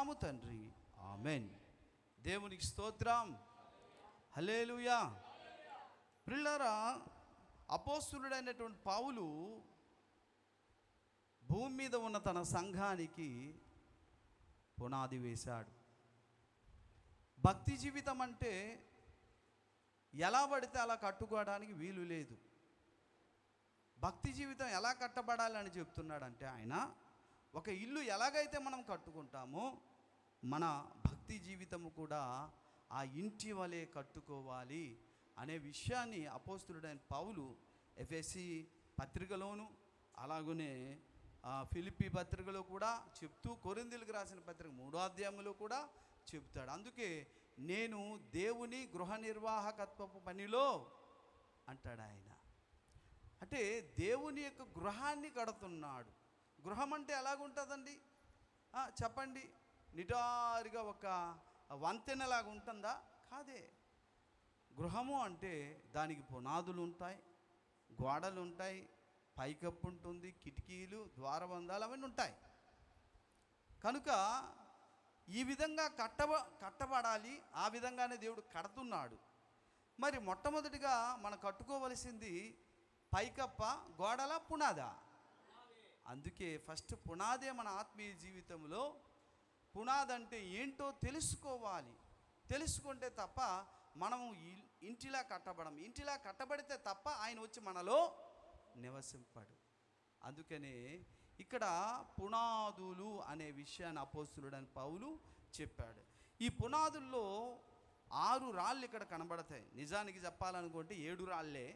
నమ్ముచున్నాము తండ్రి, ఆమెన్. దేవునికి స్తోత్రం, హల్లెలూయా. ప్రియులారా, అపోస్తలుడైనటువంటి పౌలు భూమి మీద ఉన్న తన సంఘానికి పునాది వేశాడు. భక్తి జీవితం అంటే ఎలా పడితే అలా కట్టుకోవడానికి వీలు లేదు. భక్తి జీవితం ఎలా కట్టబడాలని చెప్తున్నాడంటే ఆయన, ఒక ఇల్లు ఎలాగైతే మనం కట్టుకుంటామో మన భక్తి జీవితము కూడా ఆ ఇంటి వలె కట్టుకోవాలి అనే విషయాన్ని అపోస్తలుడైన పౌలు ఎఫెసీ పత్రికలోను, అలాగనే ఫిలిప్పీ పత్రికలో కూడా చెప్తూ, కొరింథీయులకు రాసిన పత్రిక 3వ అధ్యాయంలో కూడా చెప్తాడు. అందుకే నేను దేవుని గృహ నిర్వాహకత్వపు పనిలో అంటాడు ఆయన. అంటే దేవుని యొక్క గృహాన్ని కడుతున్నాడు. గృహం అంటే ఎలాగుంటుందండి చెప్పండి? నిటారుగా ఒక వంతెనలాగా ఉంటుందా? కాదే. గృహము అంటే దానికి పునాదులు ఉంటాయి, గోడలు ఉంటాయి, పైకప్పు ఉంటుంది, కిటికీలు, ద్వారబంధాలు అవన్నీ ఉంటాయి. కనుక ఈ విధంగా కట్టబడాలి. ఆ విధంగానే దేవుడు కడుతున్నాడు. మరి మొట్టమొదటిగా మనం కట్టుకోవలసింది పైకప్ప, గోడల, పునాదా? అందుకే ఫస్ట్ పునాదే మన ఆత్మీయ జీవితంలో. పునాది అంటే ఏంటో తెలుసుకోవాలి. తెలుసుకుంటే తప్ప మనము ఇంటిలా కట్టబడం. ఇంటిలా కట్టబడితే తప్ప ఆయన వచ్చి మనలో నివసింపడు. అందుకనే ఇక్కడ పునాదులు అనే విషయాన్ని అపోస్తలుడైన పౌలు చెప్పాడు. ఈ పునాదుల్లో 6 రాళ్ళు ఇక్కడ కనబడతాయి. నిజానికి చెప్పాలనుకుంటే 7 రాళ్ళే.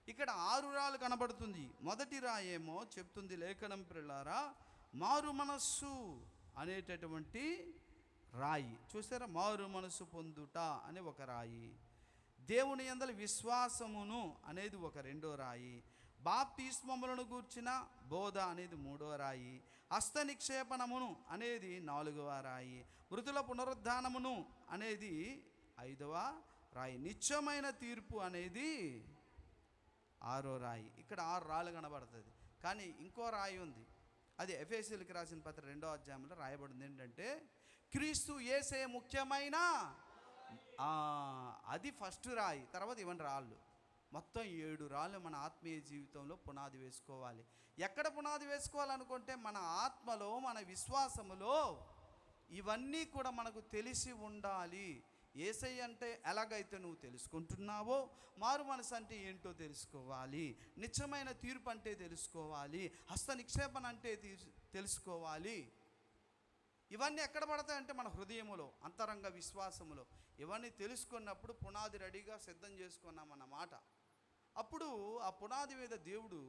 ఇక్కడ 6 రాళ్ళు కనబడుతుంది. మొదటి రాయేమో చెప్తుంది లేఖనం, ప్రియులారా, మారు మనస్సు అనేటటువంటి రాయి. చూసారా? మారు మనస్సు పొందుట అనే ఒక రాయి. దేవుని యందలి విశ్వాసమును అనేది ఒక 2వ రాయి. బాప్తిస్మములను గూర్చిన బోధ అనేది 3వ రాయి. హస్త నిక్షేపణమును అనేది 4వ రాయి. మృతుల పునరుద్ధానమును అనేది 5వ రాయి. నిత్యమైన తీర్పు అనేది 6వ రాయి. ఇక్కడ 6 రాళ్ళు కనబడుతుంది. కానీ ఇంకో రాయి ఉంది. అది ఎఫెసీయులకు రాసిన పత్రిక 2వ అధ్యాయంలో రాయబడింది. ఏంటంటే క్రీస్తు యేసే ముఖ్యమైన, అది ఫస్ట్ రాయి. తర్వాత ఇవన్నీ రాళ్ళు. మొత్తం 7 రాళ్ళు మన ఆత్మీయ జీవితంలో పునాది వేసుకోవాలి. ఎక్కడ పునాది వేసుకోవాలనుకుంటే మన ఆత్మలో, మన విశ్వాసములో ఇవన్నీ కూడా మనకు తెలిసి ఉండాలి. యేసయ్య అంటే ఎలాగైతే నువ్వు తెలుసుకుంటున్నావో, మారు మనసు అంటే ఏంటో తెలుసుకోవాలి, నిత్యమైన తీర్పు అంటే తెలుసుకోవాలి, హస్త నిక్షేపణ అంటే తెలుసుకోవాలి. ఇవన్నీ ఎక్కడ పడతాయంటే మన హృదయములో, అంతరంగ విశ్వాసములో. ఇవన్నీ తెలుసుకున్నప్పుడు పునాది రెడీగా సిద్ధం చేసుకున్నామన్నమాట. అప్పుడు ఆ పునాది మీద దేవుడు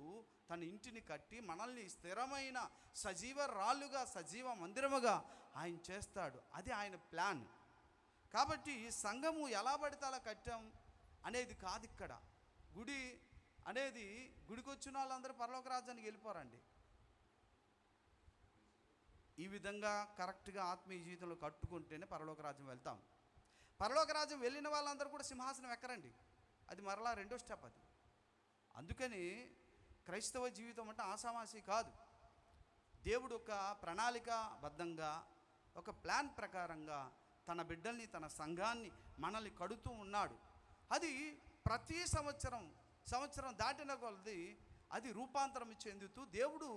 తన ఇంటిని కట్టి మనల్ని స్థిరమైన సజీవ రాళ్ళుగా, సజీవ మందిరముగా ఆయన చేస్తాడు. అది ఆయన ప్లాన్. కాబట్టి సంఘము ఎలా పడితే అలా కట్టాం అనేది కాదు. ఇక్కడ గుడి అనేది, గుడికి వచ్చిన వాళ్ళందరూ పరలోక రాజ్యానికి వెళ్ళిపోరండి. ఈ విధంగా కరెక్ట్గా ఆత్మీయ జీవితంలో కట్టుకుంటేనే పరలోక రాజ్యం వెళ్తాం. పరలోక రాజ్యం వెళ్ళిన వాళ్ళందరూ కూడా సింహాసనం ఎక్కరండి. అది మరలా 2వ స్టెప్ అది. అందుకని క్రైస్తవ జీవితం అంటే ఆసామాసి కాదు. దేవుడు ఒక ప్రణాళికాబద్ధంగా, ఒక ప్లాన్ ప్రకారంగా తన బిడ్డల్ని, తన సంఘాన్ని, మనల్ని కడుతూ ఉన్నాడు. అది ప్రతి సంవత్సరం దాటిన కొలది అది రూపాంతరం చెందుతూ దేవుడు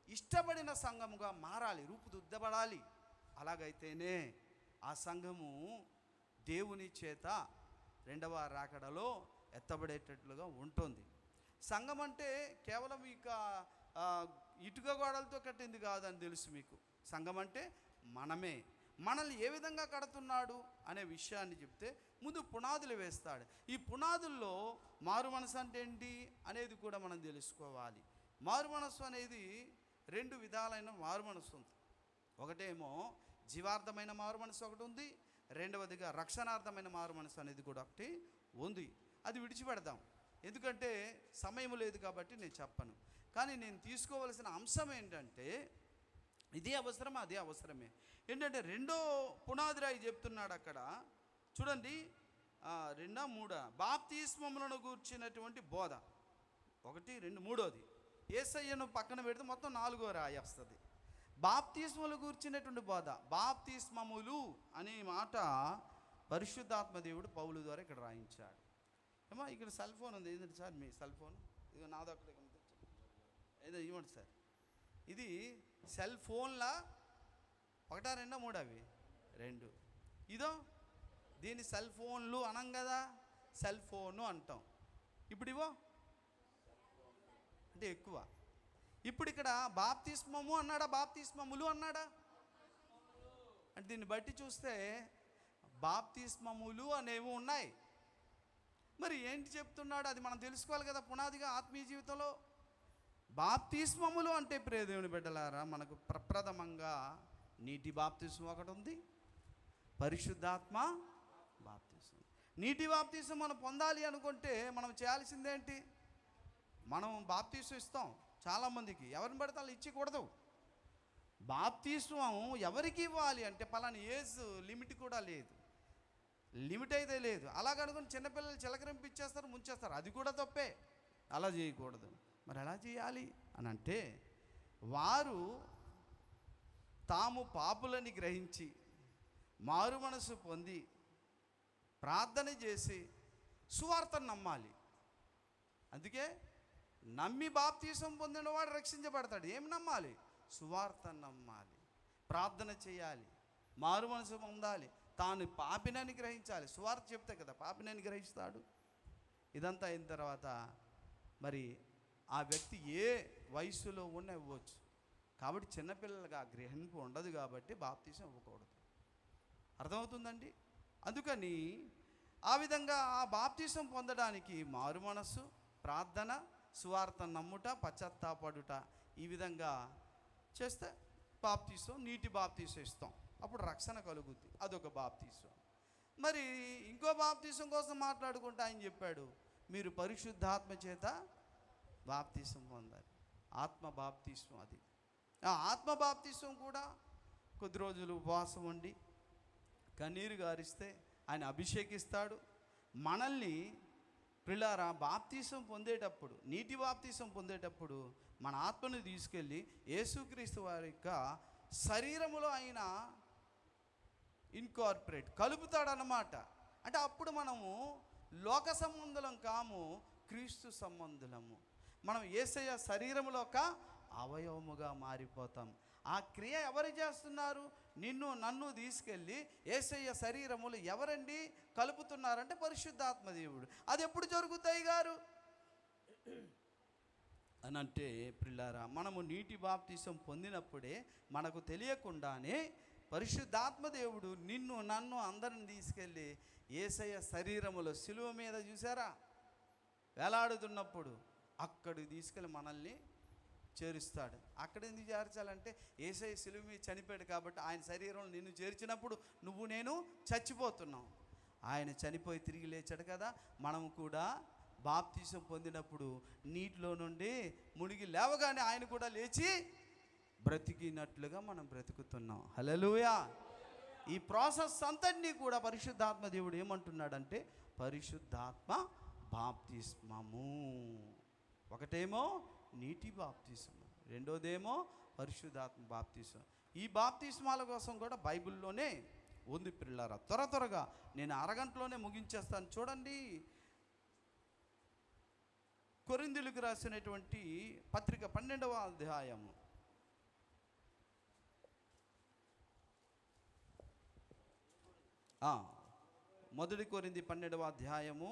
ఇష్టపడిన సంఘముగా మారాలి, రూపుదిద్దబడాలి. అలాగైతేనే ఆ సంఘము దేవుని చేత 2వ రాకడలో ఎత్తబడేటట్లుగా ఉంటుంది. సంఘం అంటే కేవలం ఇక ఇటుక గోడలతో కట్టింది కాదని తెలుసు మీకు. సంఘం అంటే మనమే. మనల్ని ఏ విధంగా కడుతున్నాడు అనే విషయాన్ని చెప్తే ముందు పునాదులు వేస్తాడు. ఈ పునాదుల్లో మారు మనసు అంటే ఏంటి అనేది కూడా మనం తెలుసుకోవాలి. మారు మనసు అనేది 2 విధాలైన మారు మనసు ఉంది. ఒకటేమో జీవార్థమైన మారు మనసు ఒకటి ఉంది, 2వదిగా రక్షణార్థమైన మారు మనసు అనేది కూడా ఒకటి ఉంది. అది విడిచిపెడదాం, ఎందుకంటే సమయం లేదు కాబట్టి నేను చెప్పను. కానీ నేను తీసుకోవలసిన అంశం ఏంటంటే, ఇది అవసరం, అదే అవసరమే. ఏంటంటే 2వ పునాది రాయి చెప్తున్నాడు అక్కడ. చూడండి, 2, 3 బాప్తిస్మములను గూర్చినటువంటి బోధ 1, 2, 3వది. యేసయ్యను పక్కన పెడితే మొత్తం 4వ రాయి వస్తుంది. బాప్తిస్మములు కూర్చున్నటువంటి బోధ. బాప్తిస్మములు అనే మాట పరిశుద్ధాత్మ దేవుడు పౌలు ద్వారా ఇక్కడ రాయించాడు. ఏమో ఇక్కడ సెల్ ఫోన్ ఉంది, ఏంటంటే సార్ మీ సెల్ ఫోన్ ఇదిగో నాదో అక్కడ ఏదో ఇవ్వండి సార్. ఇది సెల్ ఫోన్లా 1, 2, 3 అవి 2. ఇదో దీన్ని సెల్ ఫోన్లు అనం కదా, సెల్ ఫోను అంటాం. ఇప్పుడు ఇవో అంటే ఎక్కువ. ఇప్పుడు ఇక్కడ బాప్తిస్మము అన్నాడా, బాప్తిస్మములు అన్నాడా? అంటే దీన్ని బట్టి చూస్తే బాప్తిస్మములు అనేవి ఉన్నాయి. మరి ఏంటి చెప్తున్నాడు అది మనం తెలుసుకోవాలి కదా పునాదిగా ఆత్మీయ జీవితంలో. బాప్తిస్మములు అంటే ప్రియ దేవుని బిడ్డలారా, మనకు ప్రప్రథమంగా నీటి బాప్తిస్మం ఒకటి ఉంది, పరిశుద్ధాత్మ బాప్తిస్మం. నీటి బాప్తిస్మం మనం పొందాలి అనుకుంటే మనం చేయాల్సిందేంటి? మనం బాప్తిస్మం ఇస్తాం చాలామందికి, ఎవరిని పడితే వాళ్ళు ఇచ్చకూడదు. బాప్తిస్మం ఎవరికి ఇవ్వాలి అంటే పలానా ఏజ్ లిమిట్ కూడా లేదు, లిమిట్ అయితే లేదు. అలాగనుకుని చిన్నపిల్లలు చిలకరింపిచ్చేస్తారు, ముంచేస్తారు, అది కూడా తప్పే. అలా చేయకూడదు. మరి ఎలా చేయాలి అని అంటే, వారు తాము పాపులని గ్రహించి మారు మనసు పొంది ప్రార్థన చేసి సువార్తను నమ్మాలి. అందుకే నమ్మి బాప్తీసం పొందిన వాడు రక్షించబడతాడు. ఏం నమ్మాలి? సువార్తను నమ్మాలి, ప్రార్థన చేయాలి, మారు మనసు పొందాలి, తాను పాపినని గ్రహించాలి. సువార్త చెప్తే కదా పాపినని గ్రహిస్తాడు. ఇదంతా అయిన తర్వాత మరి ఆ వ్యక్తి ఏ వయసులో ఉన్న ఇవ్వచ్చు. కాబట్టి చిన్నపిల్లలుగా గ్రహింపు ఉండదు కాబట్టి బాప్తీసం ఇవ్వకూడదు. అర్థమవుతుందండి? అందుకని ఆ విధంగా ఆ బాప్తీసం పొందడానికి మారు మనస్సు, ప్రార్థన, సువార్త నమ్ముట, పశ్చాత్తాపడుట, ఈ విధంగా చేస్తే బాప్తీసం, నీటి బాప్తీసం ఇస్తాం. అప్పుడు రక్షణ కలుగుద్ది. అదొక బాప్తీసం. మరి ఇంకో బాప్తీసం కోసం మాట్లాడుకుంటే ఆయన చెప్పాడు, మీరు పరిశుద్ధాత్మ చేత బాప్తీసం పొందాలి. ఆత్మ బాప్తీసం అది. ఆ ఆత్మ బాప్తీసం కూడా కొద్ది రోజులు ఉపవాసం ఉండి కన్నీరు గారిస్తే ఆయన అభిషేకిస్తాడు. మనల్ని ప్రిలారా బాప్తీసం పొందేటప్పుడు, నీటి బాప్తీసం పొందేటప్పుడు మన ఆత్మను తీసుకెళ్ళి యేసుక్రీస్తు వారి యొక్క శరీరములో ఆయన ఇన్కార్పొరేట్ కలుపుతాడన్నమాట. అంటే అప్పుడు మనము లోక సంబంధులం కాము, క్రీస్తు సంబంధులము. మనం యేసయ్య శరీరములో ఒక అవయవముగా మారిపోతాం. ఆ క్రియ ఎవరు చేస్తున్నారు? నిన్ను నన్ను తీసుకెళ్ళి యేసయ్య శరీరములు ఎవరండి కలుపుతున్నారంటే పరిశుద్ధాత్మ దేవుడు. అది ఎప్పుడు జరుగుతాయి గారు అని అంటే ప్రిల్లారా, మనము నీటి బాప్తీసం పొందినప్పుడే మనకు తెలియకుండానే పరిశుద్ధాత్మ దేవుడు నిన్ను నన్ను అందరిని తీసుకెళ్ళి యేసయ్య శరీరములో సిలువ మీద చూసారా వేలాడుతున్నప్పుడు అక్కడికి తీసుకెళ్ళి మనల్ని చేరుస్తాడు. అక్కడ ఎందుకు చేర్చాలంటే యేసయ్య సిలువ మీద చనిపోయాడు కాబట్టి ఆయన శరీరంలో నిన్ను చేర్చినప్పుడు నువ్వు నేను చచ్చిపోతున్నాం. ఆయన చనిపోయి తిరిగి లేచాడు కదా, మనం కూడా బాప్తీసం పొందినప్పుడు నీటిలో నుండి మునిగి లేవగానే ఆయన కూడా లేచి బ్రతికినట్లుగా మనం బ్రతుకుతున్నాం. హల్లెలూయా. ఈ ప్రాసెస్ అంతటినీ కూడా పరిశుద్ధాత్మ దేవుడు ఏమంటున్నాడంటే పరిశుద్ధాత్మ బాప్తిస్మము. ఒకటేమో నీటి బాప్తిస్మం, రెండోదేమో పరిశుద్ధాత్మ బాప్తిస్మం. ఈ బాప్తిస్మాల కోసం కూడా బైబిల్లోనే ఉంది పిల్లారా. త్వరగా నేను అరగంటలోనే ముగించేస్తాను. చూడండి, కొరింథీయులకు రాసినటువంటి పత్రిక 12వ అధ్యాయము మొదటి కొరింథీ 12వ అధ్యాయము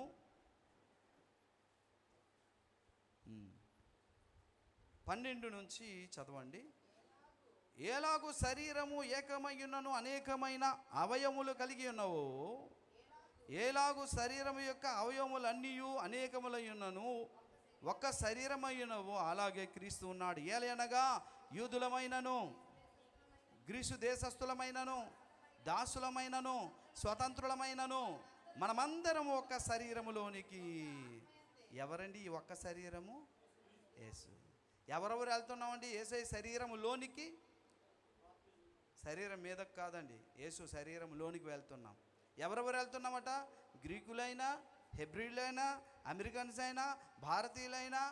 12 నుంచి చదవండి. ఎలాగూ శరీరము ఏకమయ్యున్నను అనేకమైన అవయములు కలిగి ఉన్నవో, ఎలాగూ శరీరము యొక్క అవయములన్నీ అనేకములయ్యున్నను ఒక్క శరీరమయ్యున్నవో, అలాగే క్రీస్తు ఉన్నాడు. ఏలయనగా యూదులమైనను గ్రీసు దేశస్థులమైనను దాసులమైనను స్వతంత్రులమైనను మనమందరం ఒక్క శరీరములోనికి. ఎవరండి ఈ ఒక్క శరీరము? యేసు. ఎవరెవరు వెళ్తున్నామండి యేసయ్య శరీరములోనికి? శరీరం మీదకు కాదండి, యేసు శరీరంలోనికి వెళ్తున్నాం. ఎవరెవరు వెళ్తున్నామట? గ్రీకులైనా, హెబ్రీలైనా, అమెరికన్స్ అయినా, భారతీయులైనా,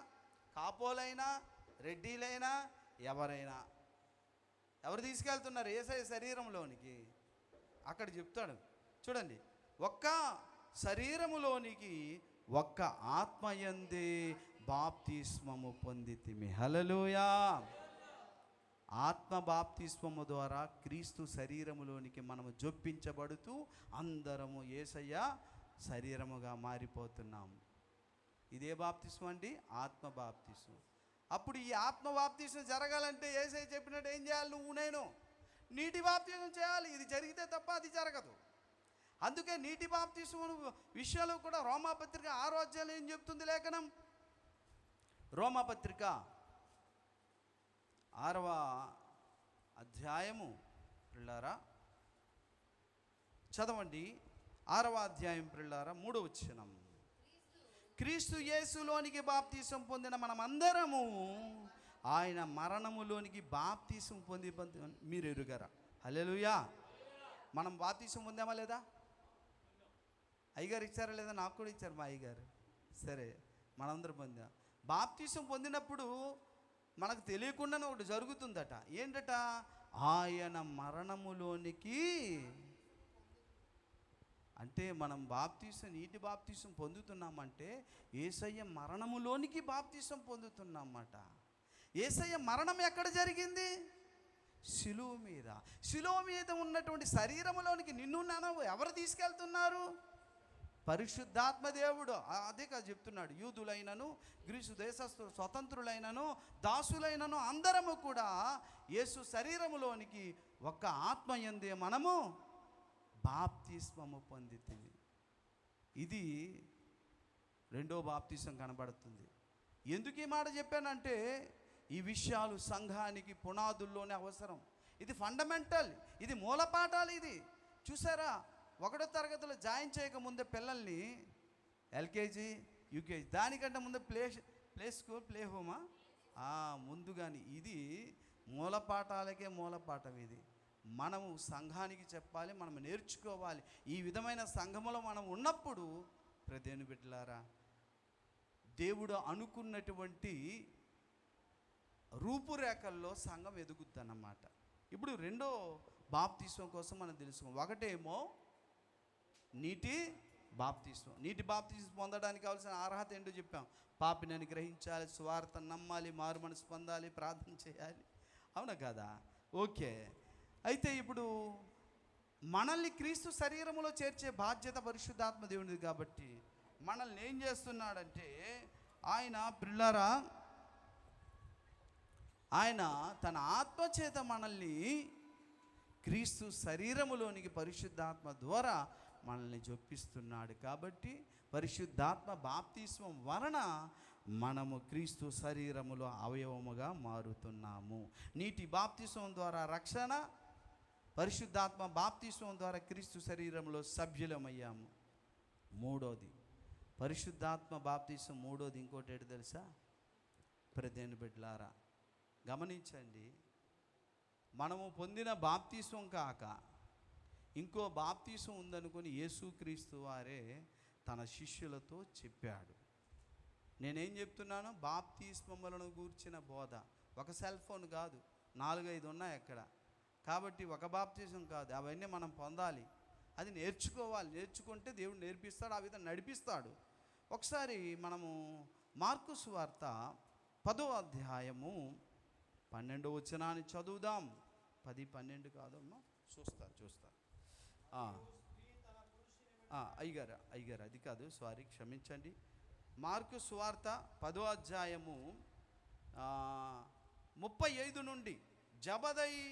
కాపోలైనా, రెడ్డిలైనా, ఎవరైనా ఎవరు తీసుకెళ్తున్నారు? యేసయ్య శరీరంలోనికి. అక్కడ చెప్తాడు చూడండి, ఒక్క శరీరములోనికి ఒక్క ఆత్మయందే బాప్తిస్మము పొందితిమి. హల్లెలూయా. ఆత్మ బాప్తిస్మము ద్వారా క్రీస్తు శరీరములోనికి మనము జొప్పించబడుతూ అందరము యేసయ్య శరీరముగా మారిపోతున్నాము. ఇదే బాప్తిస్మం అండి, ఆత్మ బాప్తిస్మం. అప్పుడు ఈ ఆత్మ బాప్తిస్మం జరగాలంటే యేసయ్య చెప్పినట్టు ఏం చేయాలి? నువ్వు నేను నీటి బాప్తిస్మం చేయాలి. ఇది జరిగితే తప్ప అది జరగదు. అందుకే నీటి బాప్తిస్మం విషయాలు కూడా రోమాపత్రిక 6వ అధ్యాయంలో ఏం చెప్తుంది లేఖనం? రోమాపత్రిక 6వ అధ్యాయము పిల్లారా చదవండి. 6వ అధ్యాయం పిల్లారా 3వ వచనం. క్రీస్తు యేసులోనికి బాప్తిసం పొందిన మనమందరము ఆయన మరణములోనికి బాప్తిసం పొంది మీరు ఎరుగరా? హల్లెలూయా. మనం బాప్తిసం పొందామా లేదా? అయ్యగారు ఇచ్చారా లేదా? నాకు కూడా ఇచ్చారు మా అయ్యగారు. సరే, మనందరం పొందాం. బాప్తిసం పొందినప్పుడు మనకు తెలియకుండానే ఒకటి జరుగుతుందట. ఏంటట? ఆయన మరణములోనికి. అంటే మనం బాప్తిసం, నీటి బాప్తిసం పొందుతున్నామంటే యేసయ్య మరణములోనికి బాప్తిసం పొందుతున్నామట. యేసయ్య మరణం ఎక్కడ జరిగింది? శిలువ మీద. శిలువ మీద ఉన్నటువంటి శరీరములోనికి నిన్ను నన్ను ఎవరు తీసుకెళ్తున్నారు? పరిశుద్ధాత్మ దేవుడు. అదే కదా చెప్తున్నాడు, యూదులైనను గ్రీసు దేశస్థులు, స్వతంత్రులైనను దాసులైనను అందరము కూడా యేసు శరీరములోనికి ఒక్క ఆత్మయందే మనము బాప్తిస్మము పొందితిమి. ఇది రెండో బాప్తిసం కనబడుతుంది. ఎందుకు ఈ మాట చెప్పానంటే ఈ విషయాలు సంఘానికి పునాదుల్లోనే అవసరం. ఇది ఫండమెంటల్, ఇది మూలపాఠాలు. ఇది చూసారా, 1వ తరగతిలో జాయిన్ చేయకముందే పిల్లల్ని ఎల్కేజీ యూకేజీ దానికంటే ముందు ప్లే స్కూల్ ప్లే హోమా ముందుగాని. ఇది మూలపాఠాలకే మూలపాఠం. ఇది మనము సంఘానికి చెప్పాలి, మనం నేర్చుకోవాలి. ఈ విధమైన సంఘములో మనం ఉన్నప్పుడు ప్రదేను బిడ్డలారా దేవుడు అనుకున్నటువంటి రూపురేఖల్లో సంఘం ఎదుగుద్దన్నమాట. ఇప్పుడు రెండో బాప్తిస్మం కోసం మనం తెలుసుకోం. ఒకటేమో నీటి బాప్తిస్మం. నీటి బాప్తిస్మం పొందడానికి కావాల్సిన అర్హత ఏంటో చెప్పాం. పాపిని గ్రహించాలి, సువార్త నమ్మాలి, మారు మనసు పొందాలి, ప్రార్థన చేయాలి. అవునా కదా? ఓకే. అయితే ఇప్పుడు మనల్ని క్రీస్తు శరీరములో చేర్చే బాధ్యత పరిశుద్ధాత్మ దేవునిది. కాబట్టి మనల్ని ఏం చేస్తున్నాడంటే ఆయన పిల్లరా, ఆయన తన ఆత్మచేత మనల్ని క్రీస్తు శరీరములోనికి పరిశుద్ధాత్మ ద్వారా మనల్ని జొప్పిస్తున్నాడు. కాబట్టి పరిశుద్ధాత్మ బాప్తిస్మం వలన మనము క్రీస్తు శరీరములో అవయవముగా మారుతున్నాము. నీటి బాప్తిస్మం ద్వారా రక్షణ, పరిశుద్ధాత్మ బాప్తిస్మం ద్వారా క్రీస్తు శరీరంలో సభ్యులమయ్యాము. మూడోది పరిశుద్ధాత్మ బాప్తిస్మం. మూడోది ఇంకోటి ఏంటి తెలుసా? ప్రదేను బిడ్డలారా గమనించండి, మనము పొందిన బాప్తిస్మం కాక ఇంకో బాప్తిస్మం ఉందనుకొని యేసుక్రీస్తు వారే తన శిష్యులతో చెప్పాడు. నేనేం చెప్తున్నాను? బాప్తిస్మములను గూర్చిన బోధ. ఒక సెల్ ఫోన్ కాదు, 4-5 ఉన్నాయి అక్కడ. కాబట్టి ఒక బాప్తిస్మం కాదు, అవన్నీ మనం పొందాలి. అది నేర్చుకోవాలి. నేర్చుకుంటే దేవుడు నేర్పిస్తాడు, ఆ విధంగా నడిపిస్తాడు. ఒకసారి మనము మార్కు సువార్త 10వ అధ్యాయము 12వ వచనాన్ని చదువుదాం. 10-12 కాదమ్మా, చూస్తా. అయ్యగారు అది కాదు, సారీ, క్షమించండి. మార్కు సువార్త 10వ అధ్యాయము 35 నుండి. జబదయి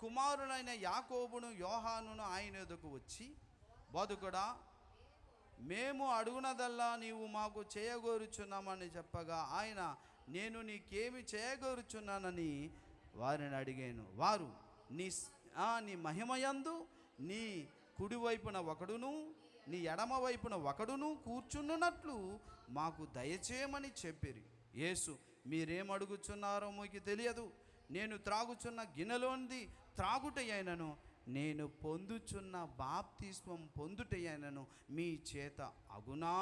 కుమారులైన యాకోబును యోహానును ఆయన ఎదుకు వచ్చి, బోధకుడా, మేము అడుగునదల్లా నీవు మాకు చేయగోరుచున్నామని చెప్పగా ఆయన, నేను నీకేమి చేయగోరుచున్నానని వారిని అడిగాను. వారు నీ మహిమయందు నీ కుడివైపున ఒకడును నీ ఎడమ వైపున ఒకడును కూర్చున్నట్లు మాకు దయచేయమని చెప్పిరి. యేసు, మీరేమడుగుచున్నారో మీకు తెలియదు. నేను త్రాగుచున్న గిన్నెలోనిది త్రాగుటయైనను, నేను పొందుచున్న బాప్తిస్మం పొందుటయైనను మీ చేత అగునా.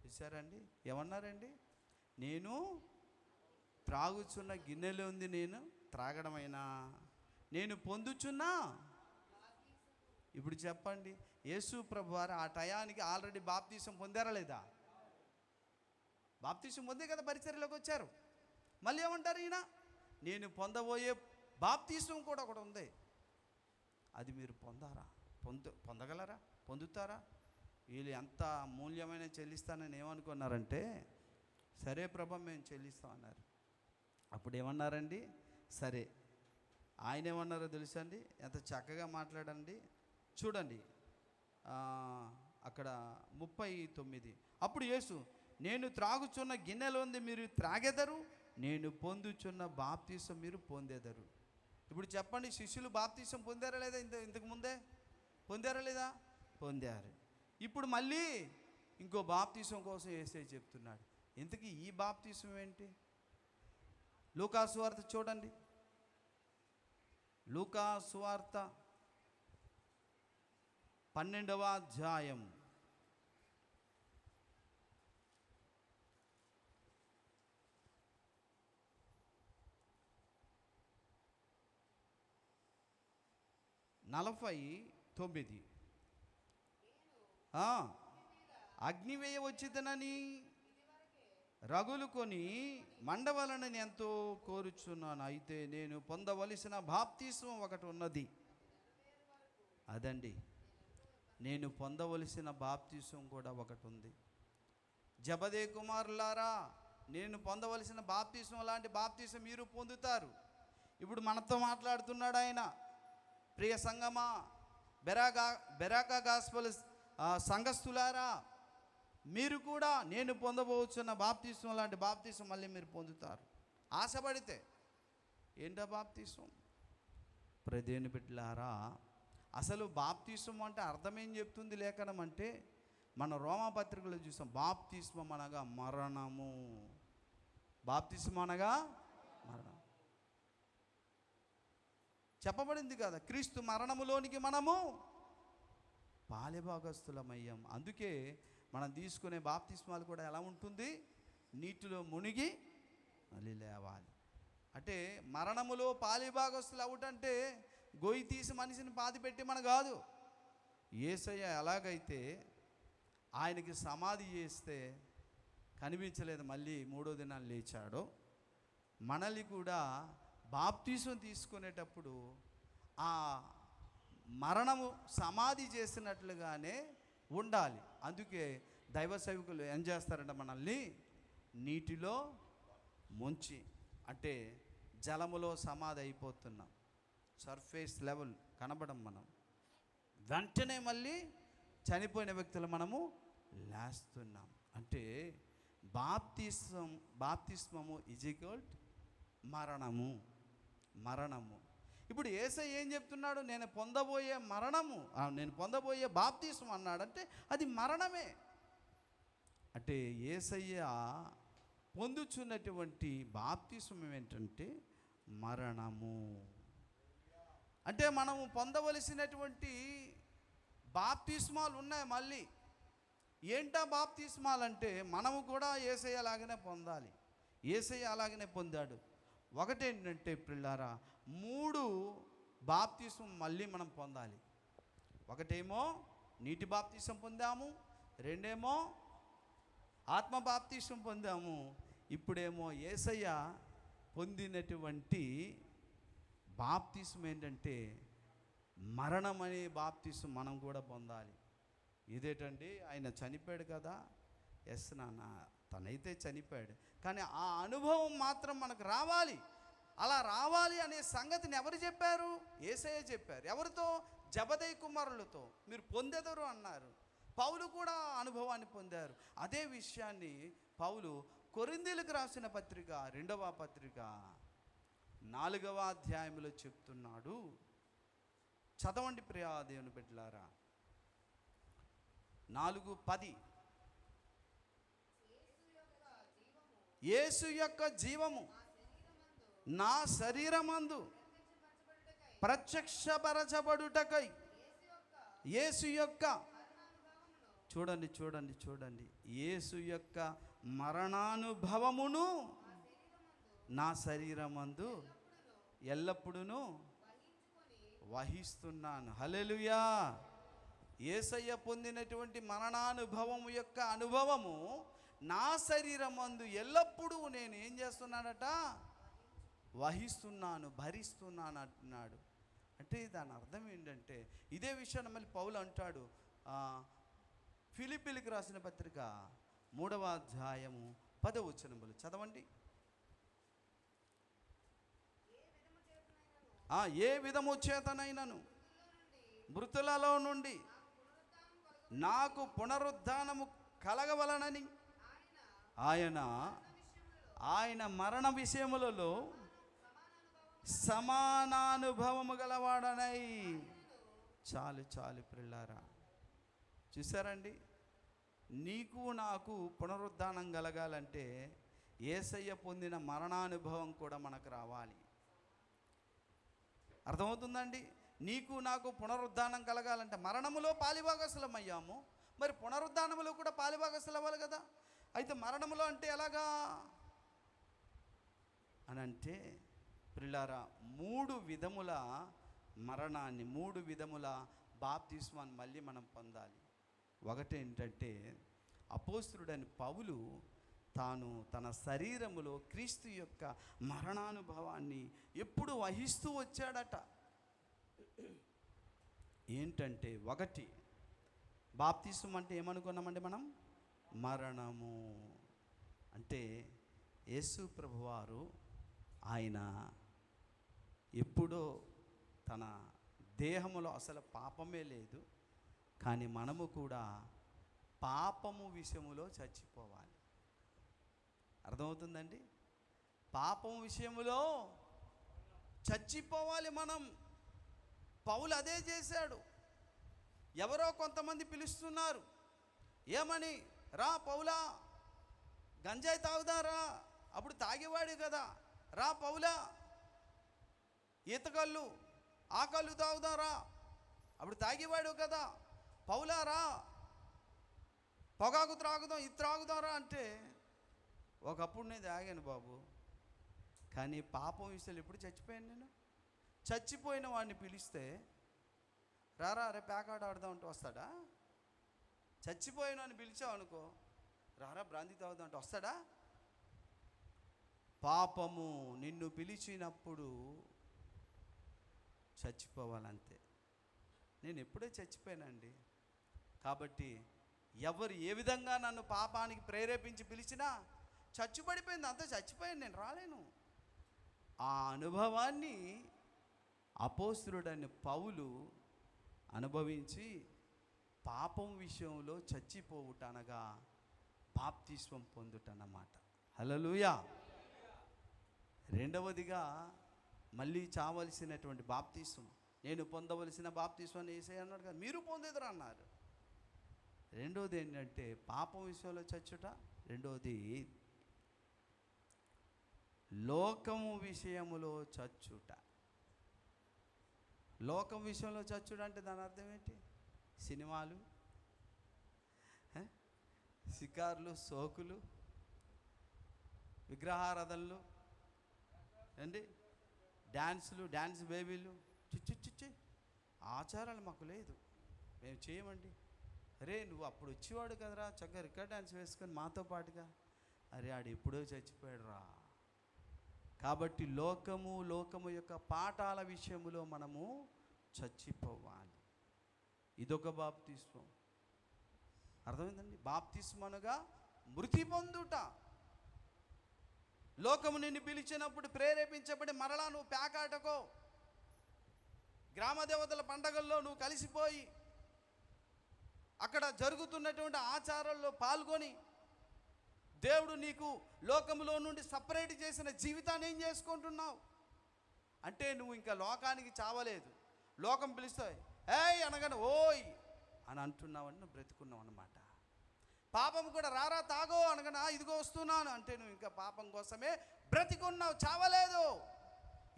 చూసారండి, ఏమన్నారండి? నేను త్రాగుచున్న గిన్నెలోంది నేను త్రాగడమైనా నేను పొందుచున్నా. ఇప్పుడు చెప్పండి, యేసు ప్రభువారు ఆ టయానికి ఆల్రెడీ బాప్తీసం పొందారా లేదా? బాప్తీసం పొందే కదా పరిచర్యలోకి వచ్చారు. మళ్ళీ ఏమంటారు ఈయన, నేను పొందబోయే బాప్తీసం కూడా ఒకటి ఉంది, అది మీరు పొందగలరా, పొందుతారా? వీళ్ళు ఎంత మూల్యమైన చెల్లిస్తానని ఏమనుకున్నారంటే, సరే ప్రభు మేము చెల్లిస్తాం అన్నారు. అప్పుడు ఏమన్నారండి, సరే. ఆయన ఏమన్నారో తెలుసా అండి, ఎంత చక్కగా మాట్లాడండి. చూడండి అక్కడ 39. అప్పుడు యేసు, నేను త్రాగుచున్న గిన్నెలోంది మీరు త్రాగెదరు, నేను పొందుచున్న బాప్తీసం మీరు పొందేదరు. ఇప్పుడు చెప్పండి, శిష్యులు బాప్తీసం పొందారా లేదా? ఇంతకు ముందే పొందారా లేదా? పొందారు. ఇప్పుడు మళ్ళీ ఇంకో బాప్తీసం కోసం యేసయ్య చెప్తున్నాడు. ఇంతకీ ఈ బాప్తీసం ఏంటి? లూకా సువార్త చూడండి, లూకా సువార్త 12వ అధ్యాయం 49. అగ్ని వేయ వచ్చిదనని రగులు కొని మండవలనని ఎంతో కోరుచున్నాను. అయితే నేను పొందవలసిన బాప్తీసం ఒకటి ఉన్నది. అదండి, నేను పొందవలసిన బాప్తీసం కూడా ఒకటి ఉంది. జబదే కుమారులారా, నేను పొందవలసిన బాప్తీసం లాంటి బాప్తీసం మీరు పొందుతారు. ఇప్పుడు మనతో మాట్లాడుతున్నాడు ఆయన. ప్రియ సంగమా, బెరాకా గాస్పల్ సంఘస్థులారా, మీరు కూడా నేను పొందబోచున్న బాప్తీసం లాంటి బాప్తీసం మళ్ళీ మీరు పొందుతారు ఆశపడితే. ఏంటా బాప్తీసం? ప్రదేని బిడ్డలారా, అసలు బాప్తీసం అంటే అర్థం ఏం చెప్తుంది లేఖనం అంటే, మన రోమాపత్రికలో చూసాం, బాప్తిస్మం అనగా మరణము. బాప్తిస్మం అనగా మరణం చెప్పబడింది కదా. క్రీస్తు మరణములోనికి మనము పాలిభాగస్థులమయ్యాం. అందుకే మనం తీసుకునే బాప్తిస్మాలు కూడా ఎలా ఉంటుంది? నీటిలో మునిగి మళ్ళీ లేవాలి. అంటే మరణములో పాలిభాగస్థులు అవుటంటే గొయ్యి తీసి మనిషిని పాతిపెట్టి మన కాదు. యేసయ్య ఎలాగైతే ఆయనకి సమాధి చేస్తే కనిపించలేదు, మళ్ళీ 3వ దినాన్ని లేచాడో, మనల్ని కూడా బాప్తీసం తీసుకునేటప్పుడు ఆ మరణము సమాధి చేసినట్లుగానే ఉండాలి. అందుకే దైవ సేవకులు ఏం చేస్తారంటే, మనల్ని నీటిలో ముంచి, అంటే జలములో సమాధి అయిపోతున్నాం, సర్ఫేస్ లెవెల్ కనబడం, మనం వెంటనే మళ్ళీ చనిపోయిన వ్యక్తులు మనము లేస్తున్నాం. అంటే బాప్తిస్మము ఈజ్ ఈక్వల్ మరణము. ఇప్పుడు యేసయ్య ఏం చెప్తున్నాడు? నేను పొందబోయే బాప్తిస్మం అన్నాడంటే అది మరణమే. అంటే యేసయ్య పొందుచున్నటువంటి బాప్తిస్మం ఏంటంటే మరణము. అంటే మనము పొందవలసినటువంటి బాప్తిస్మాలు ఉన్నాయి మళ్ళీ. ఏంటా బాప్తిస్మాలంటే, మనము కూడా యేసయ్య లాగానే పొందాలి. యేసయ్య అలాగనే పొందాడు. ఒకటేంటంటే పిల్లారా, 3 బాప్తిస్మం మళ్ళీ మనం పొందాలి. ఒకటేమో నీటి బాప్తిస్మం పొందాము, 2 ఆత్మ బాప్తిస్మం పొందాము, ఇప్పుడేమో యేసయ్య పొందినటువంటి బాప్తిస్మం ఏంటంటే మరణం అనే బాప్తిస్మం మనం కూడా పొందాలి. ఇదేంటండి, ఆయన చనిపోయాడు కదా. ఎస్ నాన్న, తనైతే చనిపోయాడు, కానీ ఆ అనుభవం మాత్రం మనకు రావాలి. అలా రావాలి అనే సంగతిని ఎవరు చెప్పారు? యేసయ్య చెప్పారు. ఎవరితో? జబదయి కుమారులతో. మీరు పొందెదరు అన్నారు. పౌలు కూడా అనుభవాన్ని పొందారు. అదే విషయాన్ని పౌలు కొరింథీయులకు రాసిన పత్రిక 2వ పత్రిక 4వ అధ్యాయంలో చెప్తున్నాడు. చదవండి ప్రియా దేవుని బిడ్డలారా, 4:10. యేసు యొక్క జీవము నా శరీరమందు ప్రత్యక్షపరచబడుటకై, యేసు యొక్క, చూడండి, యేసు యొక్క మరణానుభవమును నా శరీరమందు ఎల్లప్పుడూ వహిస్తున్నాను. హల్లెలూయా. యేసయ్య పొందినటువంటి మరణానుభవము యొక్క అనుభవము నా శరీరమందు ఎల్లప్పుడూ నేను ఏం చేస్తున్నానట, వహిస్తున్నాను, భరిస్తున్నాను అంటున్నాడు. అంటే దాని అర్థం ఏంటంటే, ఇదే విషయాన్ని మళ్ళీ పౌలు అంటాడు ఫిలిప్పీలకు రాసిన పత్రిక 3వ అధ్యాయము 10వ వచనములు చదవండి. ఏ విధము చేతనైనను మృతులలో నుండి నాకు పునరుద్ధానము కలగవలనని ఆయన మరణ విషయములలో సమానానుభవము గలవాడనై. చాలు చాలు ప్రిల్లారా, చూసారండి, నీకు నాకు పునరుద్ధానం కలగాలంటే యేసయ్య పొందిన మరణానుభవం కూడా మనకు రావాలి. అర్థమవుతుందండి? నీకు నాకు పునరుద్ధానం కలగాలంటే మరణములో పాలిభాగస్తులం అయ్యాము, మరి పునరుద్ధానములో కూడా పాలిభాగస్తులు అవ్వాలి కదా. అయితే మరణములో అంటే ఎలాగా అని అంటే ప్రియులారా, 3 విధముల మరణాన్ని, 3 విధముల బాప్తిస్మాన్ని మళ్ళీ మనం పొందాలి. ఒకటేంటంటే, అపోస్తలుడైన పౌలు తాను తన శరీరములో క్రీస్తు యొక్క మరణానుభవాన్ని ఎప్పుడు వహిస్తూ వచ్చాడట. ఏంటంటే, ఒకటి బాప్తిస్మం అంటే ఏమనుకున్నామండి మనం? మరణము అంటే యేసు ప్రభువారు ఆయన ఎప్పుడో తన దేహములో అసలు పాపమే లేదు, కానీ మనము కూడా పాపము విషయములో చచ్చిపోవాలి. అర్థమవుతుందండి? పాపం విషయములో చచ్చిపోవాలి మనం. పౌలు అదే చేశాడు. ఎవరో కొంతమంది పిలుస్తున్నారు, ఏమని? రా పౌలా, గంజాయి తాగుదారా, అప్పుడు తాగేవాడు కదా. రా పౌలా, ఈతకళ్ళు ఆ కళ్ళు తాగుదారా, అప్పుడు తాగేవాడు కదా. పౌలా రా, పొగాకు త్రాగుదాం, ఇది త్రాగుదారా అంటే, ఒకప్పుడు నేను తాగాను బాబు, కానీ పాపం విషయాలు ఎప్పుడు చచ్చిపోయాను నేను. చచ్చిపోయిన వాడిని పిలిస్తే రారా రే పేకాట ఆడదాం అంటే వస్తాడా? చచ్చిపోయిన వాడిని పిలిచావు అనుకో, రారా బ్రాంతి తాగుదాం అంటే వస్తాడా? పాపము నిన్ను పిలిచినప్పుడు చచ్చిపోవాలంతే. నేను ఎప్పుడే చచ్చిపోయానండి. కాబట్టి ఎవరు ఏ విధంగా నన్ను పాపానికి ప్రేరేపించి పిలిచినా చచ్చుబడిపోయింది, అంతా చచ్చిపోయాను, నేను రాలేను. ఆ అనుభవాన్ని అపోస్తలుడైన పౌలు అనుభవించి పాపం విషయంలో చచ్చిపోవుట అనగా బాప్తిస్మం పొందుటన్నమాట. హల్లెలూయా. రెండవదిగా మళ్ళీ చావలసినటువంటి బాప్తిస్మం, నేను పొందవలసిన బాప్తిస్మాన్ని యేసయ్య అన్నాడు కదా, మీరు పొందేదురు అన్నారు. రెండవది ఏంటంటే పాపం విషయంలో చచ్చుట. రెండవది లోకము విషయములో చచ్చుట. లోకం విషయంలో చచ్చుట అంటే దాని అర్థం ఏంటి? సినిమాలు, షికార్లు, సోకులు, విగ్రహారాధనలు అండి, డ్యాన్స్ బేబీలు, చిచ్చి ఆచారాలు మాకు లేదు, మేము చేయమండి. అరే నువ్వు అప్పుడు వచ్చేవాడు కదరా, చక్కగా రికార్డ్ డ్యాన్స్ వేసుకొని మాతో పాటుగా. అరే ఆడు ఎప్పుడో చచ్చిపోయాడు రా. కాబట్టి లోకము యొక్క పాఠాల విషయములో మనము చచ్చిపోవాలి. ఇదొక బాప్తిస్మం. అర్థమైందండి? బాప్తిస్మం అనగా మృతి పొందుట. లోకము నిన్ను పిలిచినప్పుడు ప్రేరేపించబడి మరలా నువ్వు పేకాటకో, గ్రామ దేవతల పండగల్లో నువ్వు కలిసిపోయి అక్కడ జరుగుతున్నటువంటి ఆచారాల్లో పాల్గొని దేవుడు నీకు లోకంలో నుండి సపరేట్ చేసిన జీవితాన్ని ఏం చేసుకుంటున్నావు అంటే, నువ్వు ఇంకా లోకానికి చావలేదు. లోకం పిలుస్తాయి ఏయ్ అనగానే ఓయ్ అని అంటున్నావని నువ్వు బ్రతుకున్నావు అన్నమాట. పాపం కూడా రారా తాగో అనగానే ఇదిగో వస్తున్నాను అంటే నువ్వు ఇంకా పాపం కోసమే బ్రతికున్నావు, చావలేదు.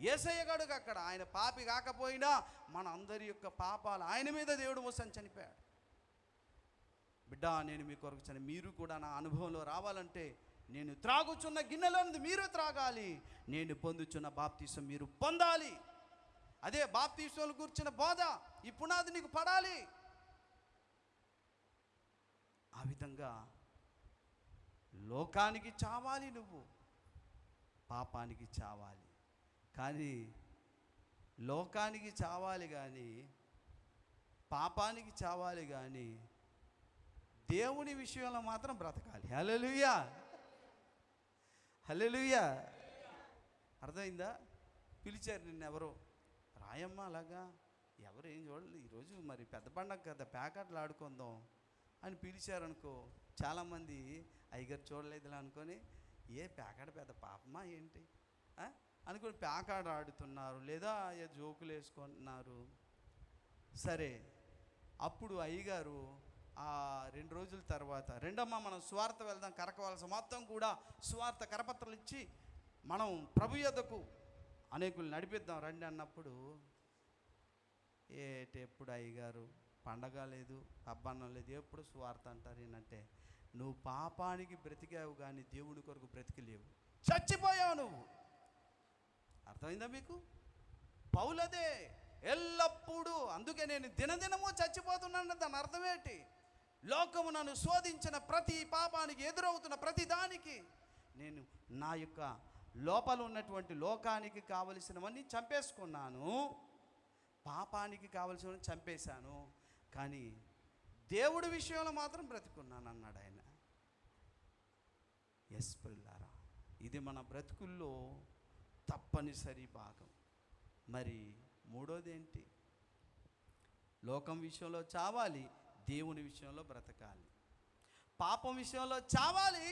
యేసయ్య గడుగు అక్కడ ఆయన పాపి కాకపోయినా మన అందరి యొక్క పాపాలు ఆయన మీద దేవుడు మోసని చనిపోయాడు. బిడ్డ, నేను మీ కొరకు మీరు కూడా నా అనుభవంలో రావాలంటే నేను త్రాగుచున్న గిన్నెలోనిది మీరు త్రాగాలి, నేను పొందుచున్న బాప్తీసం మీరు పొందాలి. అదే బాప్తీసం గురించిన బోధ, ఈ పునాది నీకు పడాలి. ఆ విధంగా లోకానికి చావాలి, నువ్వు పాపానికి చావాలి. కానీ లోకానికి చావాలి కానీ, పాపానికి చావాలి కానీ, దేవుని విషయంలో మాత్రం బ్రతకాలి. హల్లెలూయా, హల్లెలూయా. అర్థమైందా? పిలిచారు నిన్నెవరో, రాయమ్మ అలాగా, ఎవరు ఏం చూడలేదు, ఈరోజు మరి పెద్ద పండగ కదా, ప్యాకెట్లు ఆడుకుందాం అని పిలిచారనుకో, చాలామంది అయ్యగారు చూడలేదులే అనుకొని, ఏ ప్యాకెట్ పెద్ద పాపమా ఏంటి అనుకొని ప్యాకెట్ ఆడుతున్నారు, లేదా ఏ జోకులు వేసుకుంటున్నారు. సరే, అప్పుడు అయ్యగారు ఆ 2 రోజుల తర్వాత, రెండమ్మ మనం స్వార్థ వెళ్దాం, కరకవలస మొత్తం కూడా స్వార్థ కరపత్రాలు ఇచ్చి మనం ప్రభు యొద్దకు అనేకులు నడిపిద్దాం రండి అన్నప్పుడు, ఎప్పుడు అయ్యగారు పండగ లేదు, పబ్బన్నం లేదు, ఎప్పుడు స్వార్థ అంటారు ఏంటంటే, నువ్వు పాపానికి బ్రతికావు కానీ దేవుని కొరకు బ్రతికలేవు, చచ్చిపోయావు నువ్వు. అర్థమైందా మీకు? పౌలదే ఎల్లప్పుడూ, అందుకే నేను దినదినము చచ్చిపోతున్నాను. దాని అర్థమేంటి? లోకము నన్ను శోధించిన ప్రతి పాపానికి, ఎదురవుతున్న ప్రతి దానికి నేను నా యొక్క లోపల ఉన్నటువంటి లోకానికి కావలసినవన్నీ చంపేసుకున్నాను, పాపానికి కావలసినవన్నీ చంపేశాను, కానీ దేవుడి విషయంలో మాత్రం బ్రతుకున్నాను అన్నాడు ఆయన. ఎస్ పిల్లారా, ఇది మన బ్రతుకుల్లో తప్పనిసరి భాగం. మరి మూడోది ఏంటి? లోకం విషయంలో చావాలి, దేవుని విషయంలో బ్రతకాలి. పాపం విషయంలో చావాలి,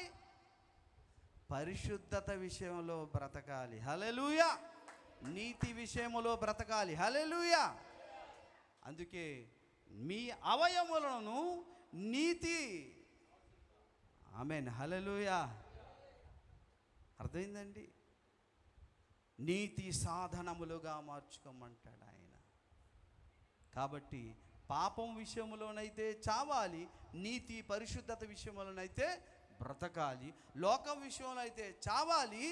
పరిశుద్ధత విషయంలో బ్రతకాలి. హల్లెలూయా. నీతి విషయంలో బ్రతకాలి. హల్లెలూయా. అందుకే మీ అవయములను నీతి, ఆమేన్, హల్లెలూయా. అర్థమైందండి? నీతి సాధనములుగా మార్చుకోమంటాడు ఆయన. కాబట్టి పాపం విషయంలోనైతే చావాలి, నీతి పరిశుద్ధత విషయంలోనైతే బ్రతకాలి. లోకం విషయంలో అయితే చావాలి,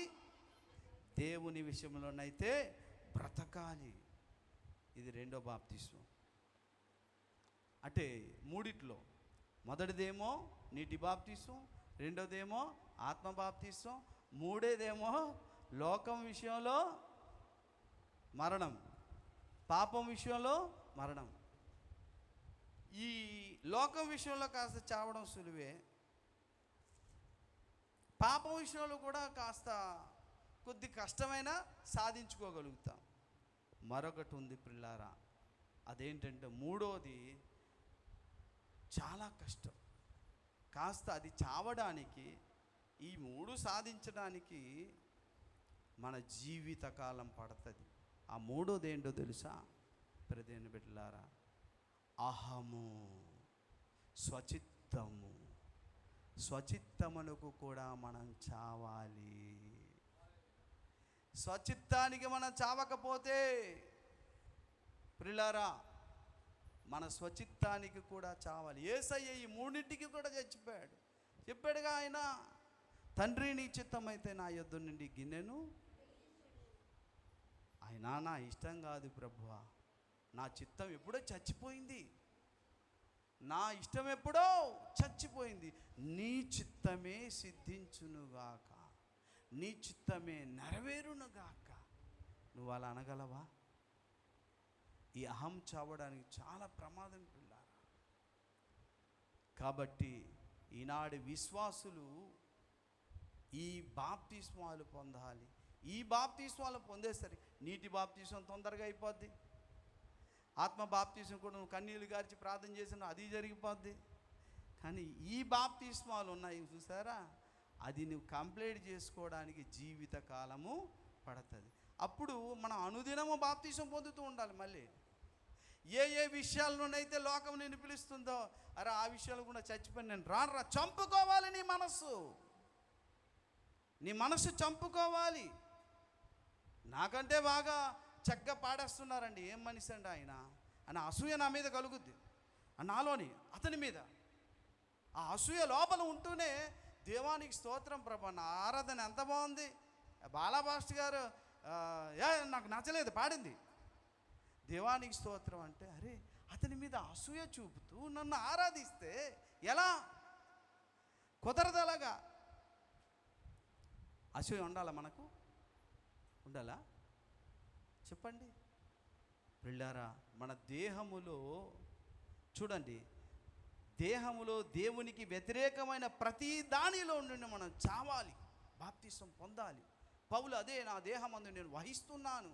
దేవుని విషయంలోనైతే బ్రతకాలి. ఇది రెండో బాప్తిస్మం. అంటే మూడిట్లో, మొదటిదేమో నీటి బాప్తిస్మం, రెండోదేమో ఆత్మ బాప్తిస్మం, మూడేదేమో లోకం విషయంలో మరణం, పాపం విషయంలో మరణం. ఈ లోకం విషయంలో కాస్త చావడం సులువే, పాపం విషయంలో కూడా కాస్త కొద్ది కష్టమైనా సాధించుకోగలుగుతాం. మరొకటి ఉంది పిల్లారా, అదేంటంటే మూడోది చాలా కష్టం. కాస్త అది చావడానికి, ఈ మూడు సాధించడానికి మన జీవితకాలం పడుతుంది. ఆ మూడోది ఏంటో తెలుసా ప్రియమైన బిడ్డలారా? అహము, స్వచిత్తము. స్వచిత్తమునకు కూడా మనం చావాలి. స్వచిత్తానికి మనం చావకపోతే ప్రియులారా, మన స్వచిత్తానికి కూడా చావాలి. యేసయ్య ఈ మూడింటికి కూడా చచ్చిపోయాడు. చెప్పాడుగా ఆయన, తండ్రి నీ చిత్తం అయితే నా యొద్ద నుండి గిన్నెను, ఆయన నా ఇష్టం కాదు ప్రభువా, నా చిత్తం ఎప్పుడో చచ్చిపోయింది, నా ఇష్టం ఎప్పుడో చచ్చిపోయింది, నీ చిత్తమే సిద్ధించునుగాక, నీ చిత్తమే నెరవేరునుగాక. నువ్వు అలా అనగలవా? ఈ అహం చావడానికి చాలా ప్రమాదం పిల్లారా. కాబట్టి ఈనాడు విశ్వాసులు ఈ బాప్తిస్మాలు పొందాలి. ఈ బాప్తిస్మాలు పొందేసరి నీటి బాప్తిస్మం తొందరగా అయిపోద్ది, ఆత్మ బాప్తిస్మం కూడా నువ్వు కన్నీళ్ళు గార్చి ప్రార్థన చేసిన అది జరిగిపోద్ది. కానీ ఈ బాప్తిస్మాలు ఉన్నాయి చూసారా, అది నువ్వు కంప్లీట్ చేసుకోవడానికి జీవితకాలము పడుతుంది. అప్పుడు మనం అనుదినము బాప్తిస్మం పొందుతూ ఉండాలి. మళ్ళీ ఏ విషయాల్లోనైతే లోకం నిన్ను పిలుస్తుందో, అరే ఆ విషయాలు కూడా చచ్చిపోయి నేను రానురా, చంపుకోవాలి నీ మనస్సు, నీ మనస్సు చంపుకోవాలి. నాకంటే బాగా చక్కగా పాడేస్తున్నారండి, ఏం మనిషి అండి ఆయన అని అసూయ నా మీద కలుగుద్ది, నాలోని అతని మీద. ఆ అసూయ లోపల ఉంటూనే దేవానికి స్తోత్రం ప్రభా, నా ఆరాధన ఎంత బాగుంది, బాలాభాస్టర్ గారు నాకు నచ్చలేదు పాడింది. దేవానికి స్తోత్రం అంటే, అరే అతని మీద అసూయ చూపుతూ నన్ను ఆరాధిస్తే ఎలా కుదరదు? అలాగా అసూయ ఉండాలా? మనకు ఉండాలా? చెప్పండి పిల్లారా. మన దేహములో చూడండి, దేహములో దేవునికి వ్యతిరేకమైన ప్రతి దానిలో నుండి మనం చావాలి, బాప్తిసం పొందాలి. పౌలు అదే, నా దేహమందు నేను వహిస్తున్నాను.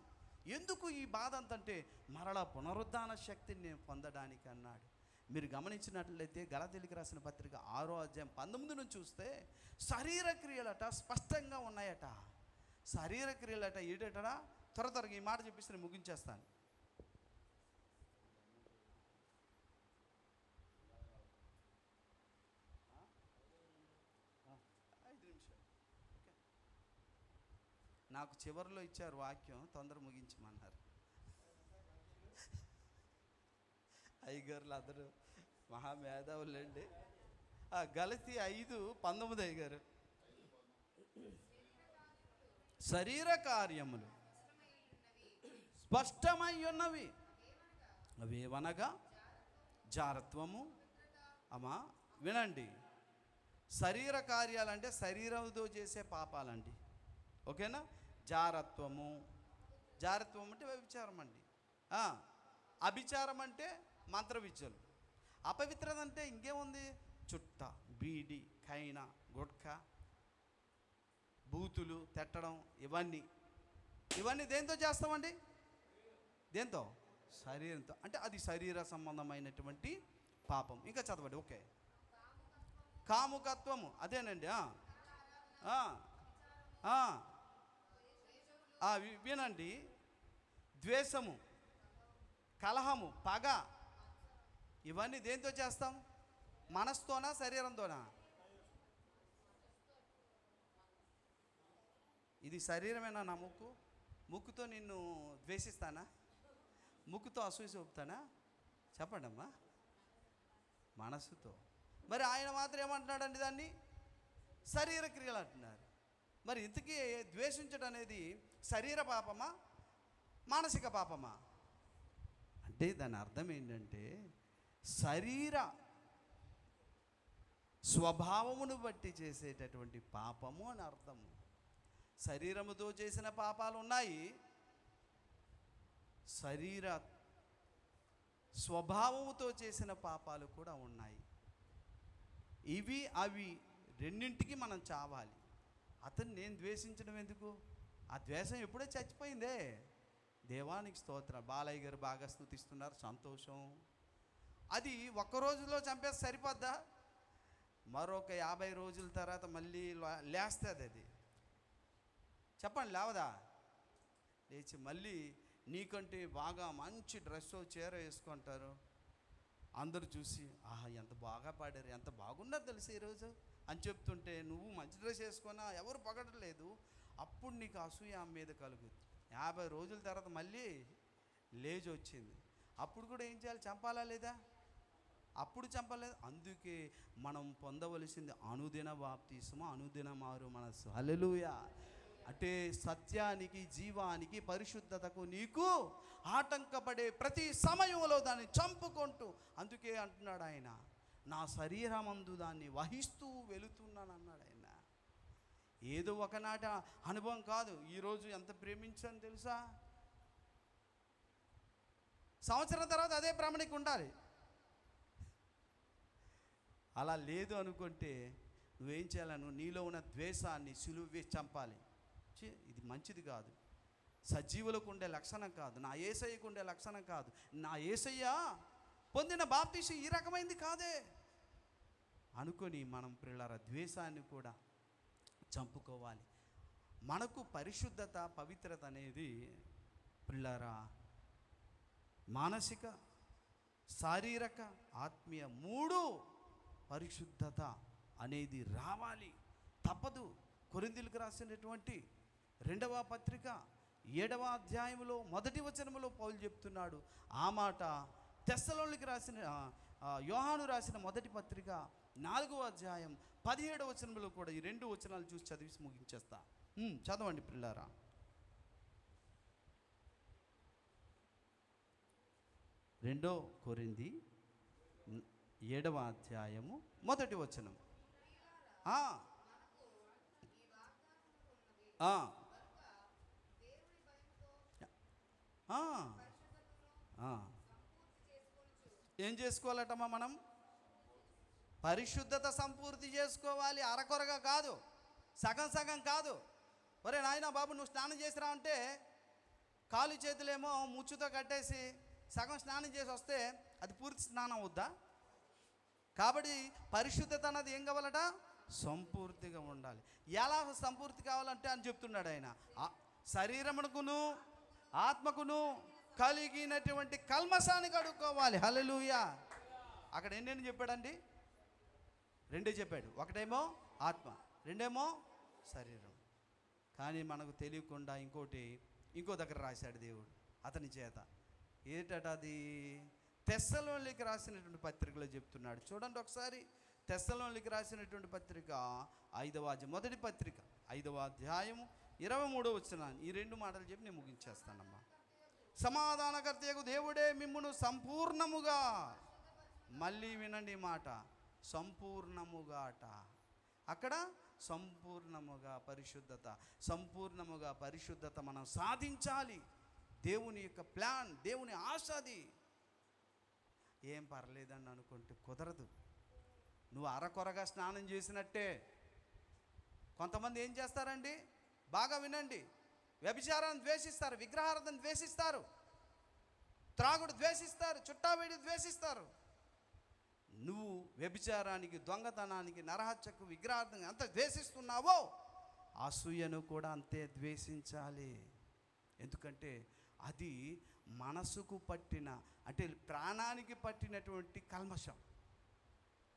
ఎందుకు ఈ బాధ అంతంటే మరలా పునరుద్ధాన శక్తిని నేను పొందడానికి అన్నాడు. మీరు గమనించినట్లయితే గలతీయులకు రాసిన పత్రిక 6వ అధ్యాయం 19 నుంచి చూస్తే శరీర క్రియలట స్పష్టంగా ఉన్నాయట. శరీర క్రియలట ఏటటడా? త్వరగా ఈ మాట చెప్పేసి నేను ముగించేస్తాను. నాకు చివరిలో ఇచ్చారు వాక్యం, తొందర ముగించమన్నారు. అయ్యగారులు అందరూ మహామేధావులండి. గలతీ 5:19 అయ్యగారు. శరీర కార్యములు స్పష్టమై ఉన్నవి, అవేవనగా జారత్వము. అమ్మా వినండి, శరీర కార్యాలంటే శరీరంతో చేసే పాపాలండి, ఓకేనా? జారత్వము, జారత్వం అంటే వ్యభిచారం అండి. అభిచారం అంటే మంత్ర విద్యలు. అపవిత్రత అంటే ఇంకేముంది? చుట్ట, బీడి, కైన, గుట్కా, బూతులు తెట్టడం, ఇవన్నీ దేంతో చేస్తామండి? దేంతో? శరీరంతో. అంటే అది శరీర సంబంధమైనటువంటి పాపం. ఇంకా చదవండి. ఓకే, కాముకత్వము అదేనండి. వినండి, ద్వేషము, కలహము, పగ, ఇవన్నీ దేంతో చేస్తాం? మనస్తోనా శరీరంతోనా? ఇది శరీరమేనా? నా ముక్కుతో నిన్ను ద్వేషిస్తానా? ముక్కుతో అసూయ చూపుతానా? చెప్పండి అమ్మా. మనసుతో. మరి ఆయన మాత్రం ఏమంటున్నాడండి? దాన్ని శరీర క్రియలు అంటున్నారు. మరి ఇంతకీ ద్వేషించడం అనేది శరీర పాపమా, మానసిక పాపమా? అంటే దాని అర్థం ఏంటంటే శరీర స్వభావమును బట్టి చేసేటటువంటి పాపము అని అర్థము. శరీరముతో చేసిన పాపాలు ఉన్నాయి, శరీర స్వభావముతో చేసిన పాపాలు కూడా ఉన్నాయి. అవి రెండింటికి మనం చావాలి. అతను నేను ద్వేషించడం ఎందుకు? ఆ ద్వేషం ఎప్పుడో చచ్చిపోయిందే. దేవానికి స్తోత్రం. బాలయ్య గారు బాగా స్తుతిస్తున్నారు, సంతోషం. అది ఒక్క రోజులో చంపేసి సరిపోద్దా? మరొక 50 రోజుల తర్వాత మళ్ళీ లేస్తుంది అది. చెప్పండి, లేవదా? లేచి మళ్ళీ నీకంటే బాగా మంచి డ్రెస్ చీర వేసుకుంటారు. అందరూ చూసి ఆహా ఎంత బాగా పాడారు, ఎంత బాగున్నారు తెలుసు ఈరోజు అని చెప్తుంటే నువ్వు మంచి డ్రెస్ వేసుకున్నా ఎవరు పొగడలేదు. అప్పుడు నీకు అసూయ మీద కలుగుతుంది. 50 రోజుల తర్వాత మళ్ళీ లేచి వచ్చింది. అప్పుడు కూడా ఏం చేయాలి? చంపాలా లేదా? అప్పుడు చంపలేదు. అందుకే మనం పొందవలసింది అనుదిన బాప్తిస్మము, అనుదిన మారు మనస్సు. హల్లెలూయా. అంటే సత్యానికి, జీవానికి, పరిశుద్ధతకు నీకు ఆటంకపడే ప్రతి సమయంలో దాన్ని చంపుకుంటూ, అందుకే అంటున్నాడు ఆయన, నా శరీరమందు దాన్ని వహిస్తూ వెళుతున్నాను అన్నాడు ఆయన. ఏదో ఒకనాట అనుభవం కాదు. ఈరోజు ఎంత ప్రేమించాను తెలుసా? సంవత్సరం తర్వాత అదే ప్రామాణిక ఉండాలి. అలా లేదు అనుకుంటే నువ్వేం చేయాలను? నీలో ఉన్న ద్వేషాన్ని సులువు వేసి చంపాలి. ఇది మంచిది కాదు, సజీవులకు ఉండే లక్షణం కాదు, నా యేసయ్యకు ఉండే లక్షణం కాదు. నా యేసయ్య పొందిన బాప్తిసం ఈ రకమైంది కాదే అనుకొని మనం పిల్లల ద్వేషాన్ని కూడా చంపుకోవాలి. మనకు పరిశుద్ధత, పవిత్రత అనేది పిల్లరా మానసిక, శారీరక, ఆత్మీయ 3 పరిశుద్ధత అనేది రావాలి, తప్పదు. కొరింథీయులకు రాసినటువంటి 2వ పత్రిక 7వ అధ్యాయంలో 1వ వచనములో పౌలు చెప్తున్నాడు ఆ మాట. తెస్సలోనికీయులకు రాసిన యోహాను రాసిన 1వ పత్రిక 4వ అధ్యాయం 17వ వచనంలో కూడా ఈ 2 వచనాలు చూసి చదివి ముగించేస్తా. చదవండి పిల్లారా. 2 కొరింథీ 7వ అధ్యాయము 1వ వచనం. ఏం చేసుకోవాలటమ్మా? మనం పరిశుద్ధత సంపూర్తి చేసుకోవాలి. అరకొరగా కాదు, సగం సగం కాదు. ఒరే నాయనా బాబు నువ్వు స్నానం చేసిరా అంటే కాలు చేతులేమో ముచ్చుతో కట్టేసి సగం స్నానం చేసి వస్తే అది పూర్తి స్నానం అవుద్దా? కాబట్టి పరిశుద్ధత అన్నది ఏం కావాలట? సంపూర్తిగా ఉండాలి. ఎలా సంపూర్తి కావాలంటే అని చెప్తున్నాడు ఆయన. శరీరమునకును ఆత్మకును కలిగినటువంటి కల్మసాన్ని కడుక్కోవాలి. హల్లెలూయా. అక్కడ ఎన్ని చెప్పాడండి? 2 చెప్పాడు. ఒకటేమో ఆత్మ, 2 శరీరం. కానీ మనకు తెలియకుండా ఇంకో దగ్గర రాశాడు దేవుడు అతని చేత. ఏంటట అది? తెస్సలోనికీయులకు రాసినటువంటి పత్రికలో చెప్తున్నాడు. చూడండి ఒకసారి. తెస్సలోనికీయులకు రాసినటువంటి పత్రిక 5వ అధ్యాయం, మొదటి పత్రిక 5వ అధ్యాయము 23వ వచనం. ఈ 2 మాటలు చెప్పి నేను ముగించేస్తానమ్మా. సమాధానకర్తయగు దేవుడే మిమ్మును సంపూర్ణముగా, మళ్ళీ వినండి ఈ మాట, సంపూర్ణముగాట. అక్కడ సంపూర్ణముగా పరిశుద్ధత మనం సాధించాలి. దేవుని యొక్క ప్లాన్, దేవుని ఆశ అది. ఏం పర్లేదని అనుకుంటే కుదరదు. నువ్వు అరకొరగా స్నానం చేసినట్టే. కొంతమంది ఏం చేస్తారండి? బాగా వినండి. వ్యభిచారాన్ని ద్వేషిస్తారు, విగ్రహారాధన ద్వేషిస్తారు, త్రాగుడు ద్వేషిస్తారు, చుట్టావేడి ద్వేషిస్తారు. నువ్వు వ్యభిచారానికి, దొంగతనానికి, నరహత్యకు, విగ్రహార్థం ఎంత ద్వేషిస్తున్నావో అసూయను కూడా అంతే ద్వేషించాలి. ఎందుకంటే అది మనసుకు పట్టిన, అంటే ప్రాణానికి పట్టినటువంటి కల్మషం.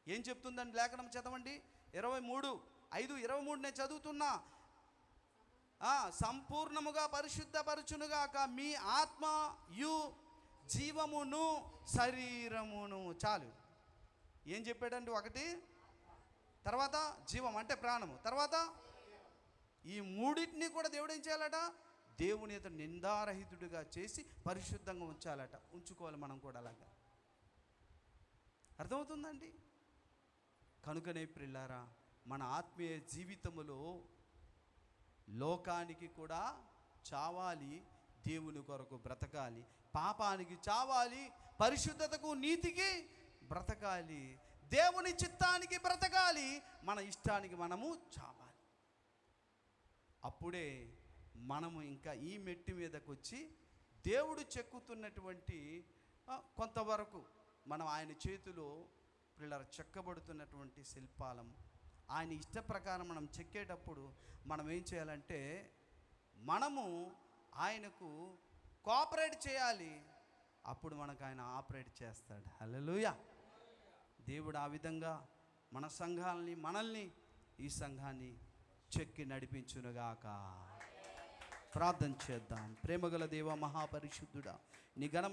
ఏం చెప్తుందండి లేఖనం? చదవండి. 23:5-23 నేను చదువుతున్నా. సంపూర్ణముగా పరిశుద్ధపరచునుగాక మీ ఆత్మయు జీవమును శరీరమును. చాలు. ఏం చెప్పాడండి? 1, తర్వాత జీవం అంటే ప్రాణము, తర్వాత ఈ 3టిని కూడా దేవుడు ఏం చేయాలట? దేవుని ఎదుట నిందారహితుడిగా చేసి పరిశుద్ధంగా ఉంచుకోవాలి మనం కూడా. అలాగా అర్థమవుతుందండి? కనుకనే ప్రియులారా, మన ఆత్మీయ జీవితములో లోకానికి కూడా చావాలి, దేవుని కొరకు బ్రతకాలి, పాపానికి చావాలి, పరిశుద్ధతకు నీతికి బ్రతకాలి, దేవుని చిత్తానికి బ్రతకాలి, మన ఇష్టానికి మనము చావాలి. అప్పుడే మనము ఇంకా ఈ మెట్టి మీదకు వచ్చి దేవుడు చెక్కుతున్నటువంటి కొంతవరకు మనం ఆయన చేతిలో పిల్లలు చెక్కబడుతున్నటువంటి శిల్పాలం, ఆయన ఇష్ట ప్రకారం మనం చెక్కేటప్పుడు మనం ఏం చేయాలంటే మనము ఆయనకు కోఆపరేట్ చేయాలి. అప్పుడు మనకు ఆయన ఆపరేట్ చేస్తాడు. హల్లెలూయా. దేవుడు ఆ విధంగా మన సంఘాలని, మనల్ని, ఈ సంఘాన్ని చెక్కి నడిపించునుగాక. ప్రార్థన చేద్దాం. ప్రేమగల దేవ, మహాపరిశుద్ధుడా, నీ ఘనమైన